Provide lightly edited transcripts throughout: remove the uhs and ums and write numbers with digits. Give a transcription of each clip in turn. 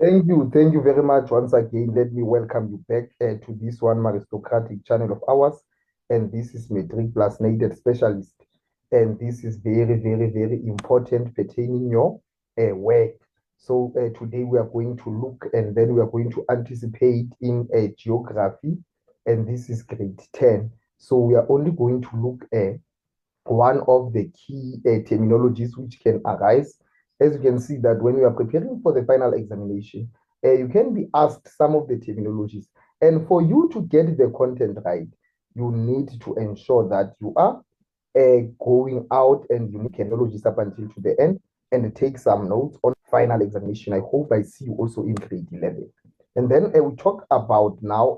Thank you very much once again. Let me welcome you back to this one aristocratic channel of ours. And this is MATRIC+NATED specialist. And this is very important pertaining your work. So today we are going to look and then we are going to anticipate in geography. And this is grade 10. So we are only going to look at one of the key terminologies which can arise. As you can see that when you are preparing for the final examination, you can be asked some of the terminologies. And for you to get the content right, you need to ensure that you are going out and you need terminologies up until to the end and take some notes on final examination. I hope I see you also in grade 11. And then we talk about now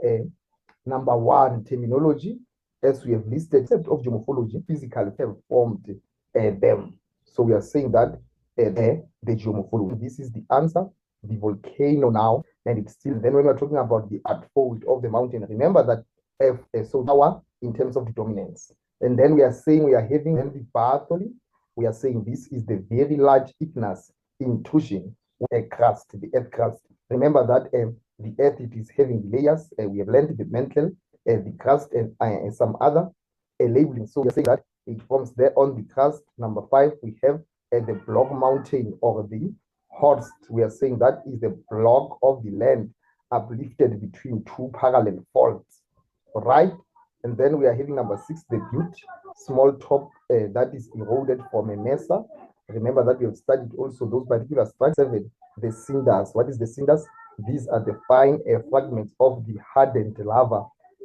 number one, terminology, as we have listed, except of geomorphology, physically have formed them. So we are saying that the geomorphology, this is the answer, the volcano now, and it's still, then when we're talking about the unfold of the mountain, remember that so our in terms of the dominance. And then we are saying we are having the bathyry, we are saying this is the very large igneous intrusion, a crust, the earth crust. Remember that the earth, it is having layers. We have learned the mantle, the crust, and some other labeling. So we are saying that it forms there on the crust. Number 5, we have the block mountain or the horst. We are saying that is the block of the land uplifted between two parallel faults, right? And then we are having number 6, the butte, small top that is eroded from a mesa. Remember that we have studied also those particular structures. 7, the cinders. What is the cinders? These are the fine fragments of the hardened lava.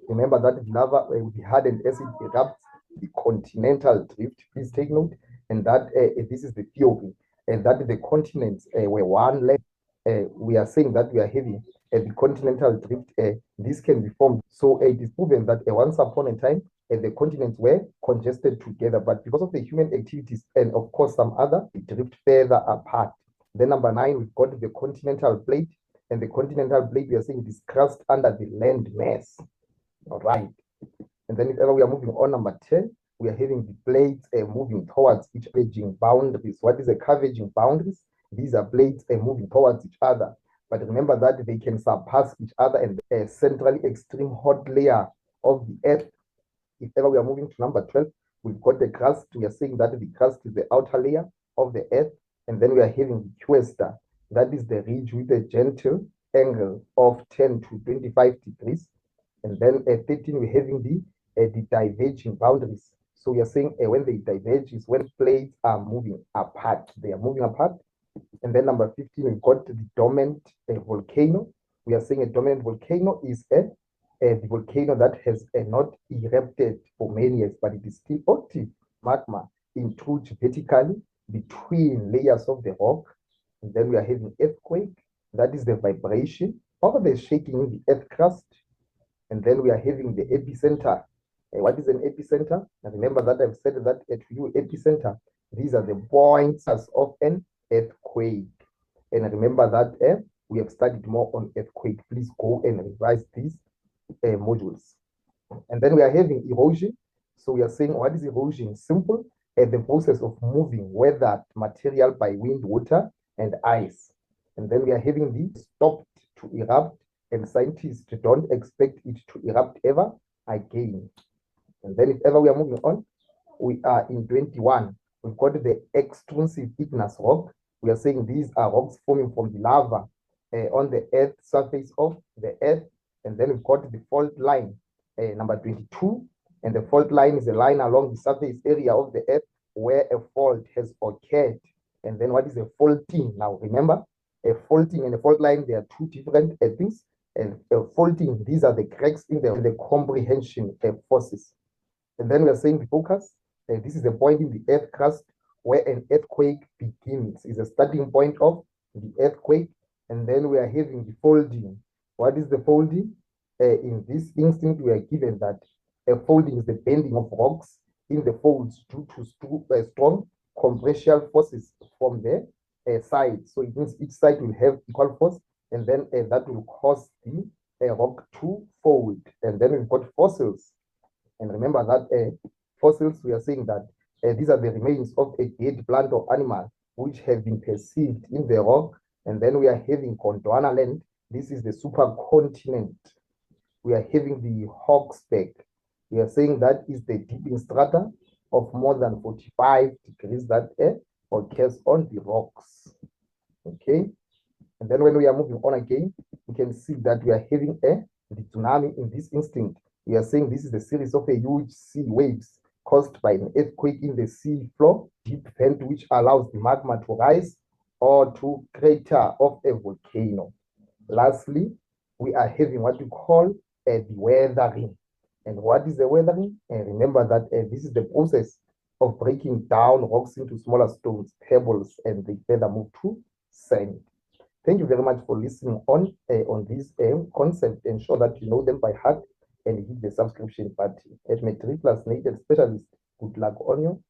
Remember that the lava with the hardened acid erupts the continental drift. Please take note. And that this is the theory, and that the continents were one land. We are saying that we are having the continental drift. This can be formed. So it is proven that once upon a time, the continents were congested together, but because of the human activities and of course some other, it drift further apart. Then number 9, we've got the continental plate, and the continental plate, we are saying it is crust under the land mass. All right. And then if ever we are moving on, number 10, we are having the plates moving towards each cavaging boundaries. What is the cavaging boundaries? These are plates moving towards each other. But remember that they can surpass each other, and a centrally extreme hot layer of the earth. If ever we are moving to number 12, we've got the crust. We are saying that the crust is the outer layer of the earth. And then we are having the cuesta. That is the ridge with a gentle angle of 10 to 25 degrees. And then at 13, we're having the diverging boundaries. So we are saying when they diverge is when plates are moving apart. They are moving apart. And then number 15, we've got the dormant volcano. We are saying a dormant volcano is the volcano that has not erupted for many years, but it is still active. Magma intrudes vertically between layers of the rock. And then we are having earthquake. That is the vibration or the shaking in the earth crust. And then we are having the epicenter. What is an epicenter? And remember that I've said that to you, epicenter, these are the points of an earthquake. And remember that we have studied more on earthquake. Please go and revise these modules. And then we are having erosion. So we are saying, what is erosion? Simple, the process of moving weathered material by wind, water, and ice. And then we are having the stopped to erupt, and scientists don't expect it to erupt ever again. And then if ever we are moving on, we are in 21. We've got the extrusive igneous rock. We are saying these are rocks forming from the lava on the earth surface of the earth. And then we've got the fault line, number 22. And the fault line is a line along the surface area of the earth where a fault has occurred. And then what is a faulting? Now remember, a faulting and a fault line, they are two different things. And faulting, these are the cracks in the comprehension forces. And then we are saying the focus. This is the point in the earth crust where an earthquake begins. Is a starting point of the earthquake. And then we are having the folding. What is the folding? In this instinct, we are given that a folding is the bending of rocks in the folds due to strong compressial forces from the side. So it means each side will have equal force, and then that will cause the rock to fold. And then we've got fossils. And remember that fossils, we are saying that these are the remains of a dead plant or animal which have been perceived in the rock And then we are having Gondwana land. This is the supercontinent. We are having the Hawksback. We are saying that is the dipping strata of more than 45 degrees that occurs on the rocks. Okay. And then when we are moving on again, we can see that we are having the tsunami in this instant. We are saying this is a series of a huge sea waves caused by an earthquake in the sea floor, deep vent, which allows the magma to rise or to crater of a volcano. Lastly, we are having what we call the weathering. And what is the weathering? And remember that this is the process of breaking down rocks into smaller stones, pebbles, and they further move to sand. Thank you very much for listening on this concept. Ensure that you know them by heart and hit the subscription button. At MATRIC+NATED Specialist, good luck on you.